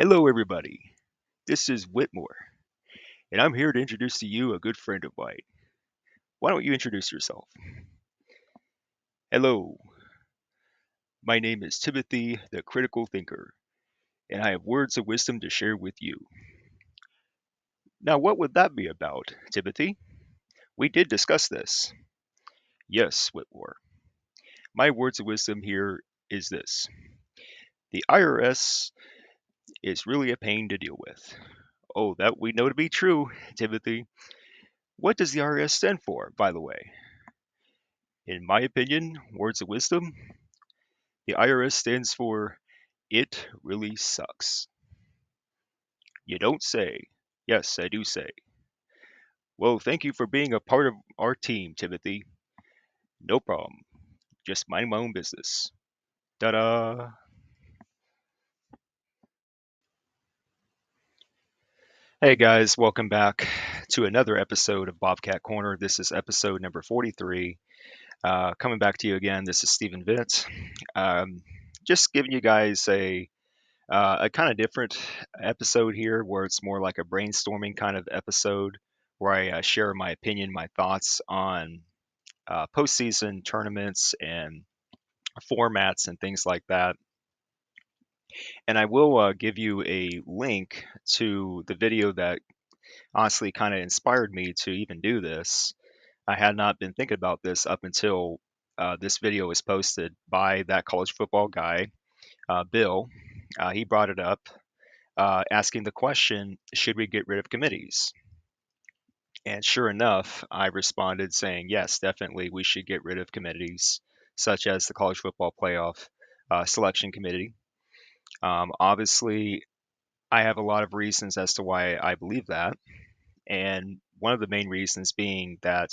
Hello, everybody. This is Whitmore, and I'm here to introduce to you a good friend of mine. Why don't you introduce yourself? Hello, my name is Timothy, the Critical Thinker, and I have words of wisdom to share with you. Now, what would that be about, Timothy? We did discuss this. Yes, Whitmore. My words of wisdom here is this: the IRS is really a pain to deal with. Oh, that we know to be true, Timothy. What does the IRS stand for, by the way? In my opinion, words of wisdom, the IRS stands for It Really Sucks. You don't say. Yes, I do say. Well, thank you for being a part of our team, Timothy. No problem. Just mind my own business. Ta da! Hey guys, welcome back to another episode of Bobcat Corner. This is episode number 43. Coming back to you again, this is Stephen Vince. Um, just giving you guys a kind of different episode here where it's more like a brainstorming kind of episode where I share my opinion, my thoughts on postseason tournaments and formats and things like that. And I will give you a link to the video that honestly kind of inspired me to even do this. I had not been thinking about this up until this video was posted by that college football guy, Bill. He brought it up asking the question, should we get rid of committees? And sure enough, I responded saying, yes, definitely we should get rid of committees such as the College Football Playoff Selection Committee. Obviously, I have a lot of reasons as to why I believe that. And one of the main reasons being that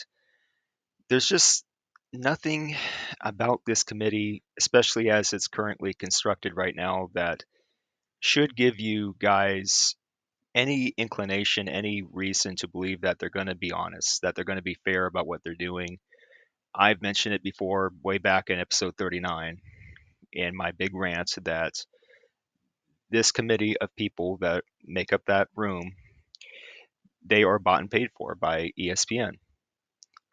there's just nothing about this committee, especially as it's currently constructed right now, that should give you guys any inclination, any reason to believe that they're going to be honest, that they're going to be fair about what they're doing. I've mentioned it before, way back in episode 39, in my big rant, that this committee of people that make up that room, they are bought and paid for by ESPN.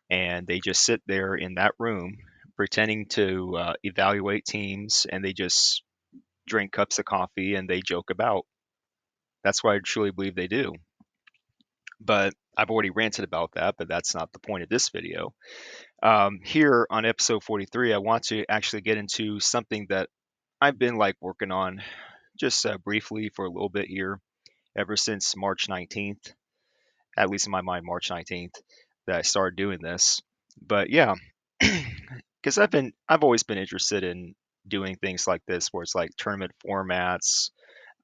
And they just sit there in that room pretending to evaluate teams, and they just drink cups of coffee and they joke about. That's what I truly believe they do. But I've already ranted about that, but that's not the point of this video. Here on episode 43, I want to actually get into something that I've been like working on just briefly for a little bit here ever since March 19th, at least in my mind, March 19th, that I started doing this. But yeah, because I've always been interested in doing things like this where it's like tournament formats,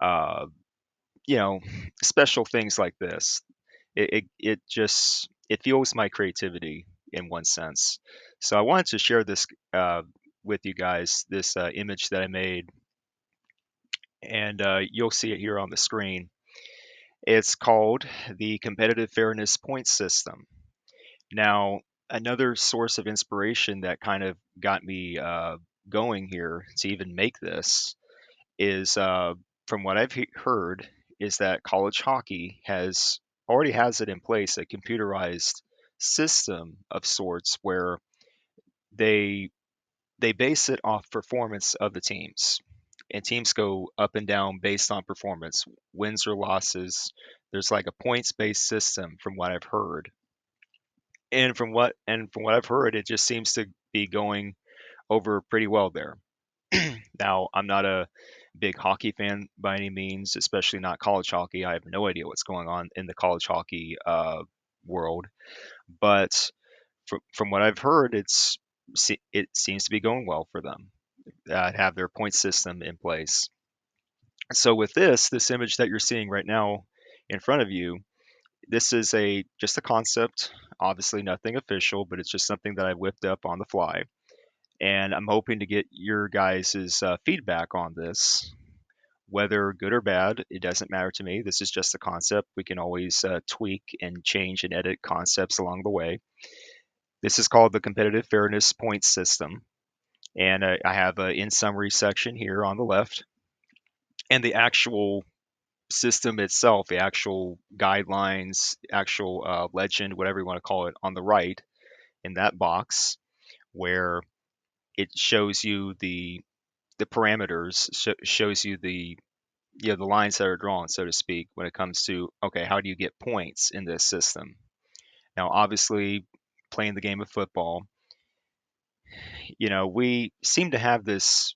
uh, you know, special things like this. It just it fuels my creativity in one sense. So I wanted to share this with you guys, this image that I made, and you'll see it here on the screen. It's called the Competitive Fairness Point System. Now, another source of inspiration that kind of got me going here to even make this is from what I've heard is that college hockey has already has it in place, a computerized system of sorts where they they base it off performance of the teams, and teams go up and down based on performance, wins or losses. There's like a points based system from what I've heard, and from what I've heard, it just seems to be going over pretty well there. Now, I'm not a big hockey fan by any means, especially not college hockey. I have no idea what's going on in the college hockey world, but from what I've heard, it seems to be going well for them that have their point system in place. So with this image that you're seeing right now in front of you, this is a just a concept, obviously nothing official, but it's just something that I whipped up on the fly, and I'm hoping to get your guys' feedback on this. Whether good or bad, it doesn't matter to me. This is just a concept. We can always tweak and change and edit concepts along the way. This is called the Competitive Fairness Points System. And I have an in summary section here on the left. And the actual system itself, the actual guidelines, actual legend, whatever you want to call it, on the right in that box where it shows you the parameters, shows you the lines that are drawn, so to speak, when it comes to, okay, how do you get points in this system? Now, obviously, playing the game of football, we seem to have this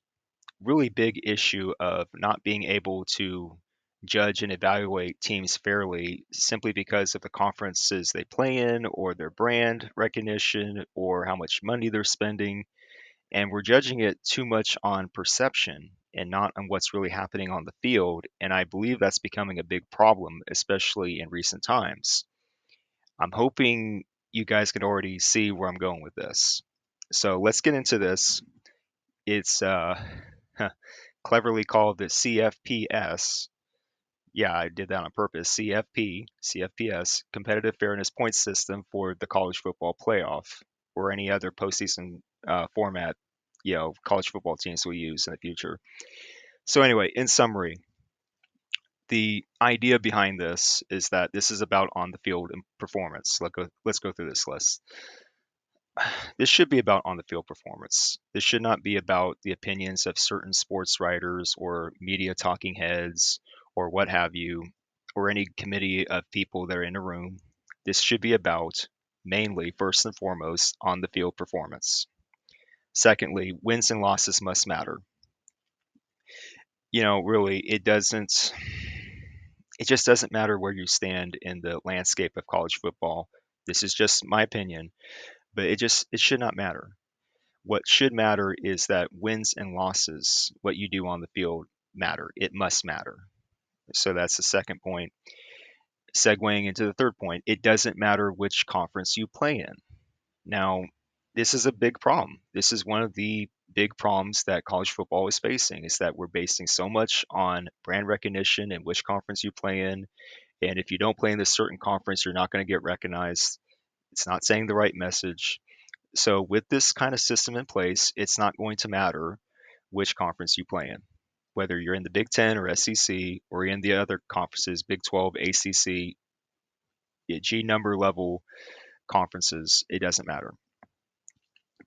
really big issue of not being able to judge and evaluate teams fairly simply because of the conferences they play in or their brand recognition or how much money they're spending. And we're judging it too much on perception and not on what's really happening on the field. And I believe that's becoming a big problem, especially in recent times. I'm hoping you guys can already see where I'm going with this. So let's get into this. It's cleverly called the CFPS. Yeah, I did that on purpose. CFPS, Competitive Fairness Point System for the College Football Playoff, or any other postseason format, college football teams will use in the future. So anyway, in summary, the idea behind this is that this is about on the field and performance. Let's go through this list. This should be about on the field performance. This should not be about the opinions of certain sports writers or media talking heads or what have you, or any committee of people that are in a room. This should be about mainly, first and foremost, on the field performance. Secondly, wins and losses must matter. Really, it just doesn't matter where you stand in the landscape of college football. This is just my opinion, but it should not matter. What should matter is that wins and losses, what you do on the field, matter. It must matter. So that's the second point. Segueing into the third point, it doesn't matter which conference you play in. Now, this is a big problem. This is one of the big problems that college football is facing, is that we're basing so much on brand recognition and which conference you play in. And if you don't play in this certain conference, you're not going to get recognized. It's not saying the right message. So with this kind of system in place, it's not going to matter which conference you play in, whether you're in the Big Ten or SEC or in the other conferences, Big 12, ACC, G number level conferences, it doesn't matter.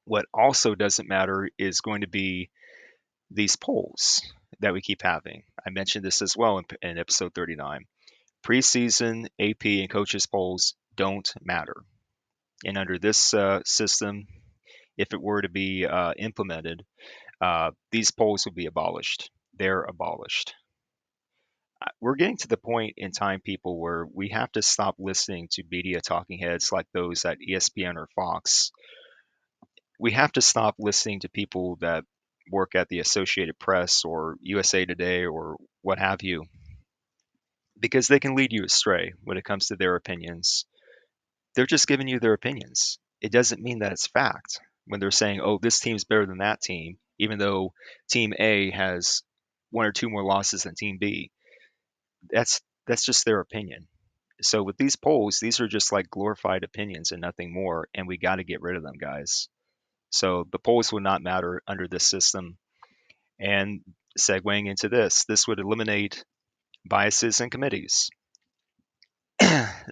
What also doesn't matter is going to be these polls that we keep having. I mentioned this as well in episode 39. Preseason AP and coaches polls don't matter. And under this system, if it were to be implemented, these polls would be abolished. They're abolished. We're getting to the point in time, people, where we have to stop listening to media talking heads like those at ESPN or Fox. We have to stop listening to people that work at the Associated Press or USA Today or what have you, because they can lead you astray when it comes to their opinions. They're just giving you their opinions. It doesn't mean that it's fact. When they're saying, oh, this team's better than that team, even though team A has one or two more losses than team B, that's just their opinion. So with these polls, these are just like glorified opinions and nothing more, and we got to get rid of them, guys. So the polls would not matter under this system. And segueing into this would eliminate biases in committees.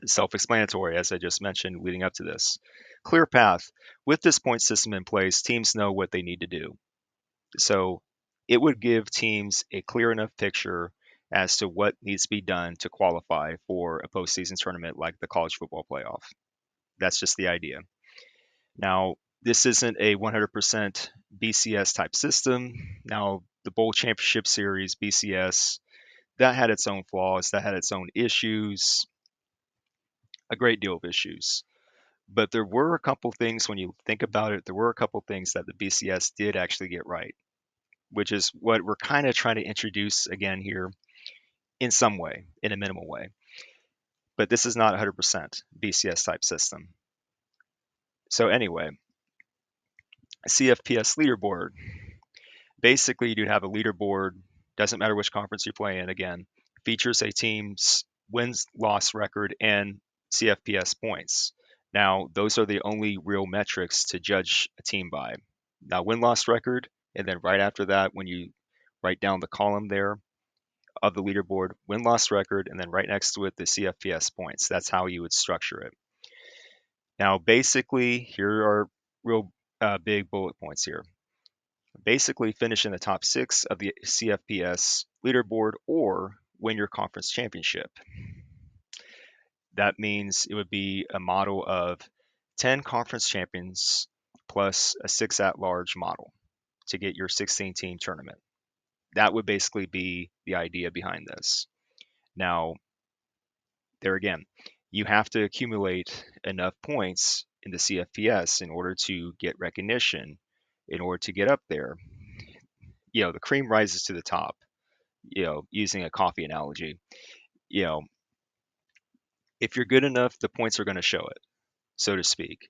Self-explanatory, as I just mentioned leading up to this. Clear path. With this point system in place, teams know what they need to do. So it would give teams a clear enough picture as to what needs to be done to qualify for a postseason tournament like the college football playoff. That's just the idea. Now, this isn't a 100% BCS type system. Now, the Bowl Championship Series, BCS, that had its own flaws, that had its own issues, a great deal of issues. But there were a couple things, when you think about it, there were a couple things that the BCS did actually get right, which is what we're kind of trying to introduce again here in some way, in a minimal way. But this is not 100% BCS type system. So anyway, CFPS leaderboard. Basically, you'd have a leaderboard, doesn't matter which conference you play in, again, features a team's wins loss record and CFPS points. Now, those are the only real metrics to judge a team by. Now, win loss record, and then right after that, when you write down the column there, of the leaderboard, win-loss record, and then right next to it, the CFPS points. That's how you would structure it. Now, basically, here are real big bullet points here. Basically, finish in the top 6 of the CFPS leaderboard or win your conference championship. That means it would be a model of 10 conference champions plus a 6 at-large model to get your 16-team tournament. That would basically be the idea behind this. Now, there again, you have to accumulate enough points in the CFPS in order to get recognition, in order to get up there. The cream rises to the top, using a coffee analogy. You know, if you're good enough, the points are going to show it, so to speak.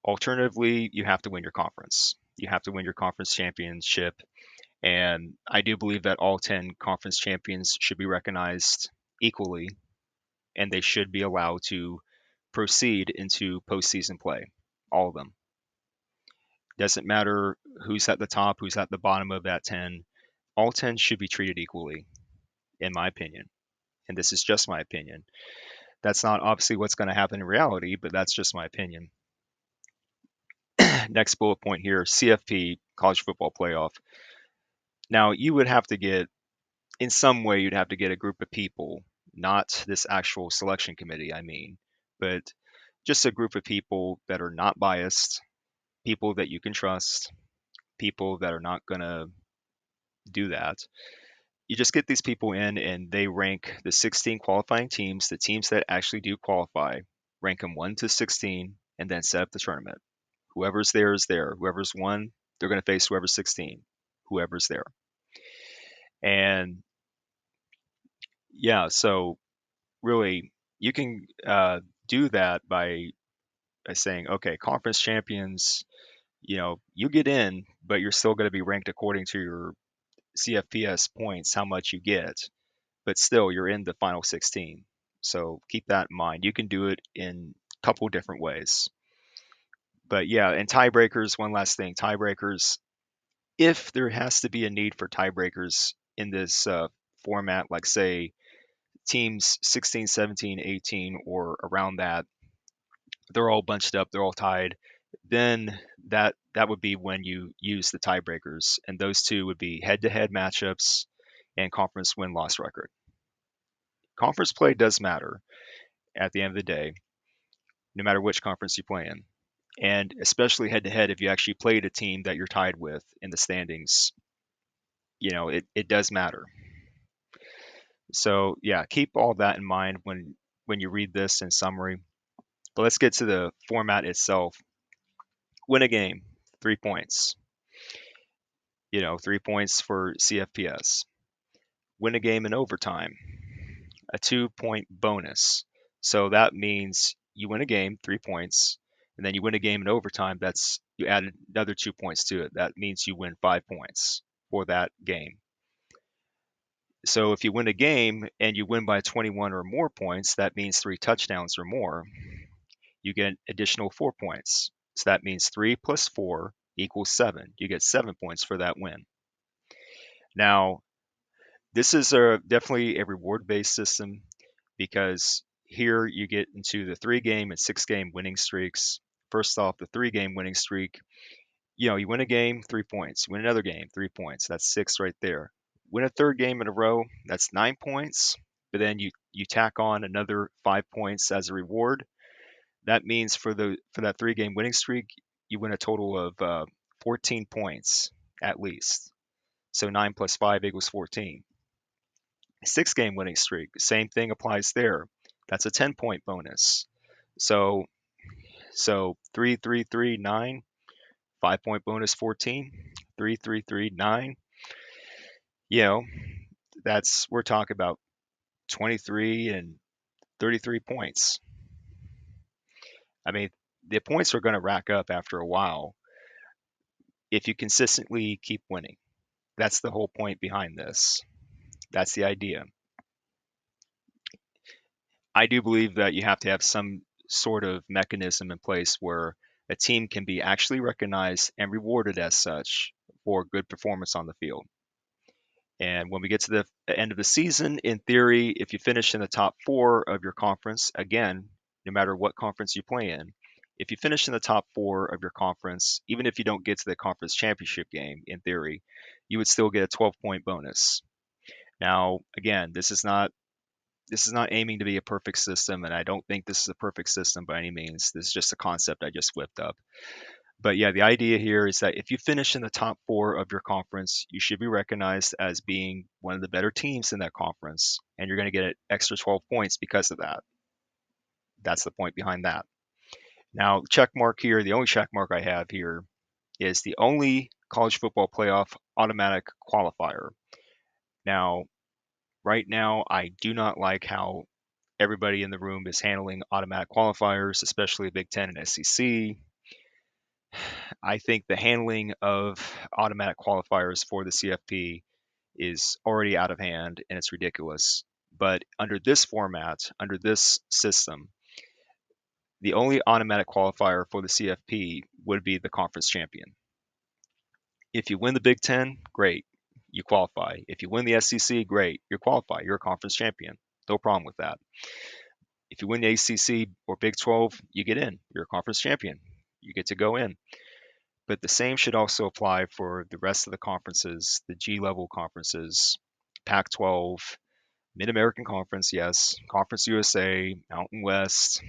Alternatively, you have to win your conference. You have to win your conference championship. And I do believe that all 10 conference champions should be recognized equally, and they should be allowed to proceed into postseason play. All of them. Doesn't matter who's at the top, who's at the bottom of that 10. All 10 should be treated equally, in my opinion. And this is just my opinion. That's not obviously what's going to happen in reality, but that's just my opinion. Next bullet point here, CFP, college football playoff. Now, you would have to get, in some way, you'd have to get a group of people, not this actual selection committee, but just a group of people that are not biased, people that you can trust, people that are not going to do that. You just get these people in and they rank the 16 qualifying teams, the teams that actually do qualify, rank them 1 to 16, and then set up the tournament. Whoever's there is there. Whoever's won, they're going to face whoever's 16, whoever's there. And yeah, so really, you can do that by saying, okay, conference champions, you get in, but you're still going to be ranked according to your CFPS points, how much you get, but still you're in the final 16. So keep that in mind. You can do it in a couple different ways. But yeah, and tiebreakers, one last thing, tiebreakers, if there has to be a need for tiebreakers in this format, like say teams 16, 17, 18, or around that, they're all bunched up, they're all tied, then that would be when you use the tiebreakers, and those two would be head-to-head matchups and conference win-loss record. Conference play does matter at the end of the day, no matter which conference you play in, and especially head-to-head if you actually played a team that you're tied with in the standings, it does matter. So yeah, keep all that in mind when you read this in summary. But let's get to the format itself. Win a game, 3 points. 3 points for CFPS. Win a game in overtime, a 2-point bonus. So that means you win a game, 3 points, and then you win a game in overtime. You add another 2 points to it. That means you win 5 points for that game. So if you win a game and you win by 21 or more points, that means 3 touchdowns or more. You get an additional 4 points. So that means 3 plus 4 equals 7. You get 7 points for that win. Now, this is definitely a reward-based system because here you get into the 3-game and 6-game winning streaks. First off, the 3-game winning streak, you win a game, 3 points. You win another game, 3 points. That's 6 right there. Win a 3rd game in a row, that's 9 points. But then you tack on another 5 points as a reward. That means for that 3-game winning streak, you win a total of 14 points at least. So 9 plus 5 equals 14. 6-game winning streak, same thing applies there. That's a 10-point bonus. So 3, 3, 3, 9, 5-point bonus 14, 3, 3, 3, 9. We're talking about 23 and 33 points. I mean, the points are going to rack up after a while if you consistently keep winning. That's the whole point behind this. That's the idea. I do believe that you have to have some sort of mechanism in place where a team can be actually recognized and rewarded as such for good performance on the field. And when we get to the end of the season, in theory, if you finish in the top 4 of your conference, again, no matter what conference you play in, if you finish in the top 4 of your conference, even if you don't get to the conference championship game, in theory, you would still get a 12-point bonus. Now, again, this is not aiming to be a perfect system, and I don't think this is a perfect system by any means. This is just a concept I just whipped up. But yeah, the idea here is that if you finish in the top 4 of your conference, you should be recognized as being one of the better teams in that conference, and you're going to get an extra 12 points because of that. That's the point behind that. Now, check mark here, the only check mark I have here is the only college football playoff automatic qualifier. Now, right now, I do not like how everybody in the room is handling automatic qualifiers, especially Big Ten and SEC. I think the handling of automatic qualifiers for the CFP is already out of hand and it's ridiculous. But under this format, under this system, the only automatic qualifier for the CFP would be the conference champion. If you win the Big Ten, great, you qualify. If you win the SEC, great, you qualify. You're a conference champion. No problem with that. If you win the ACC or Big 12, you get in. You're a conference champion. You get to go in. But the same should also apply for the rest of the conferences, the G level conferences, Pac 12, Mid American Conference, yes, Conference USA, Mountain West,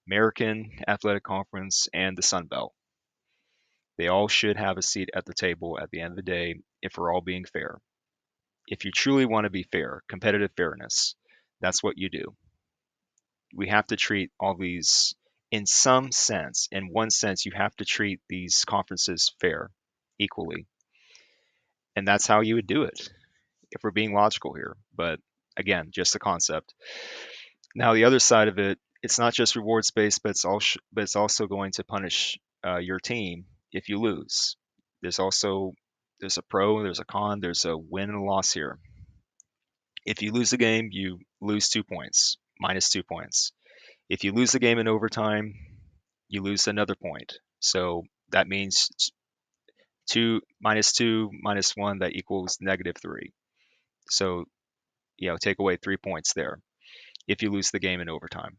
American Athletic Conference, and the Sun Belt. They all should have a seat at the table at the end of the day if we're all being fair. If you truly want to be fair, competitive fairness, that's what you do. We have to treat all these, in some sense, in one sense, you have to treat these conferences fair, equally. And that's how you would do it if we're being logical here. But again, just a concept. Now, the other side of it, it's not just rewards based, but it's also going to punish your team if you lose. There's a pro, there's a con, there's a win and a loss here. If you lose a game, you lose 2 points, minus 2 points. If you lose the game in overtime, you lose another point. So that means two minus one, that equals -3. So, take away 3 points there if you lose the game in overtime.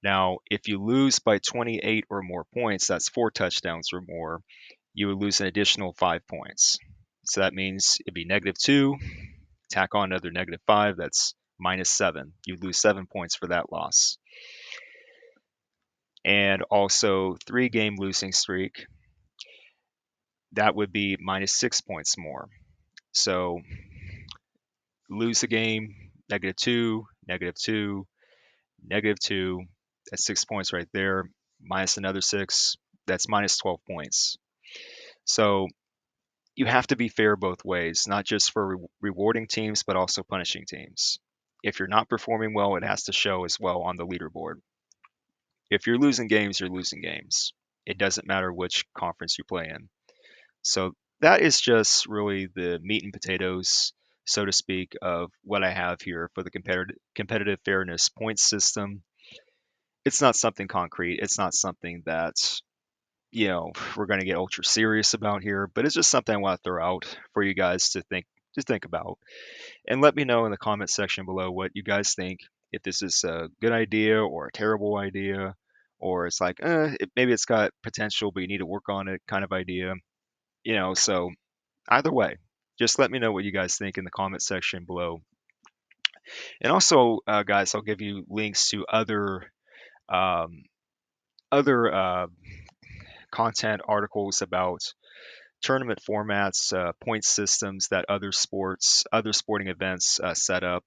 Now, if you lose by 28 or more points, that's 4 touchdowns or more, you would lose an additional 5 points. So that means it'd be -2, tack on another -5, that's -7. You'd lose 7 points for that loss. And also 3-game losing streak, that would be -6 points more. So lose a game, -2, -2, -2. That's 6 points right there. Minus another 6. That's minus 12 points. So you have to be fair both ways, not just for rewarding teams, but also punishing teams. If you're not performing well, it has to show as well on the leaderboard. If you're losing games, you're losing games. It doesn't matter which conference you play in. So that is just really the meat and potatoes, so to speak, of what I have here for the competitive fairness point system. It's not something concrete. It's not something that, we're going to get ultra serious about here, but it's just something I want to throw out for you guys to think about. And let me know in the comment section below what you guys think, if this is a good idea or a terrible idea, or it's like, maybe it's got potential, but you need to work on it kind of idea. So either way, just let me know what you guys think in the comment section below. And also, guys, I'll give you links to um, other content articles about tournament formats, point systems that other sporting events set up,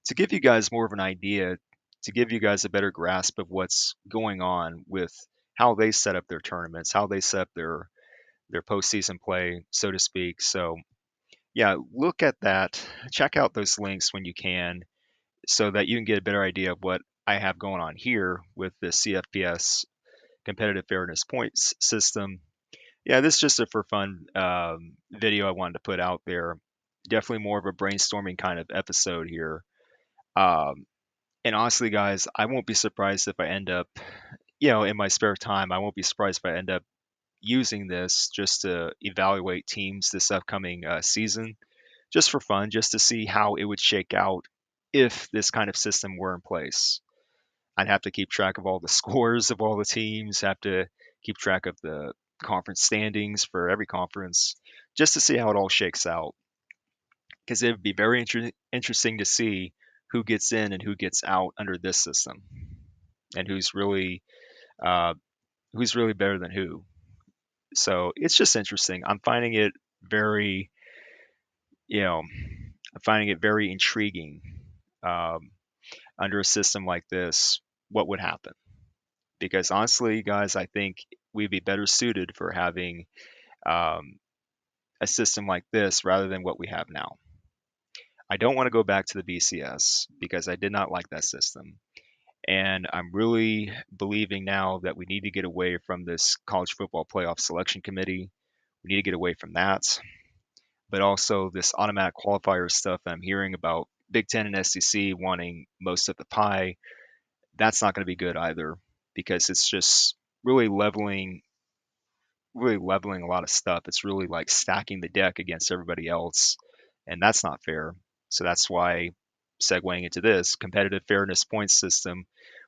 to give you guys more of an idea, to give you guys a better grasp of what's going on with how they set up their tournaments, how they set up their postseason play, so to speak. So yeah, look at that. Check out those links when you can, so that you can get a better idea of what I have going on here with the CFPS competitive fairness points system. Yeah, this is just a for fun video I wanted to put out there. Definitely more of a brainstorming kind of episode here. Um, and honestly, guys, I won't be surprised if I end up, in my spare time, I won't be surprised if I end up using this just to evaluate teams this upcoming season, just for fun, just to see how it would shake out if this kind of system were in place. I'd have to keep track of all the scores of all the teams, have to keep track of the conference standings for every conference, just to see how it all shakes out. Because it would be very interesting to see who gets in and who gets out under this system, and uh, who's really better than who. So it's just interesting. I'm finding it very, you know, I'm finding it very intriguing. Um, Under a system like this, what would happen? Because honestly, guys, I think we'd be better suited for having um, a system like this rather than what we have now. I don't want to go back to the BCS because I did not like that system. And I'm really believing now that we need to get away from this college football playoff selection committee. We need to get away from that. But also this automatic qualifier stuff that I'm hearing about Big Ten and SEC wanting most of the pie. That's not going to be good either because it's just really leveling a lot of stuff. It's really like stacking the deck against everybody else, and that's not fair. So that's why, segueing into this competitive fairness point system,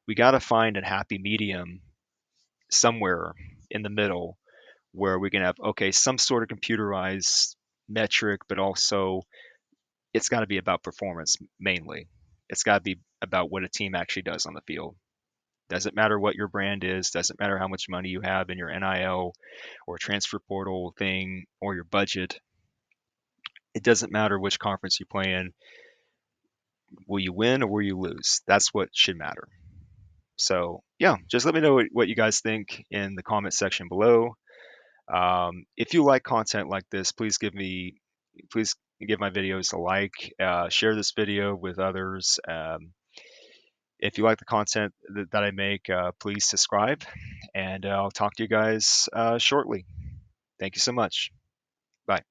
we got to find a happy medium somewhere in the middle where we can have okay some sort of computerized metric, but also it's got to be about performance mainly. It's got to be about what a team actually does on the field. Doesn't matter what your brand is, doesn't matter how much money you have in your NIL or transfer portal thing or your budget. It doesn't matter which conference you play in. Will you win or will you lose? That's what should matter. So, yeah, just let me know what you guys think in the comment section below. If you like content like this, please give my videos a like, share this video with others. If you like the content that I make, please subscribe, and I'll talk to you guys shortly. Thank you so much. Bye.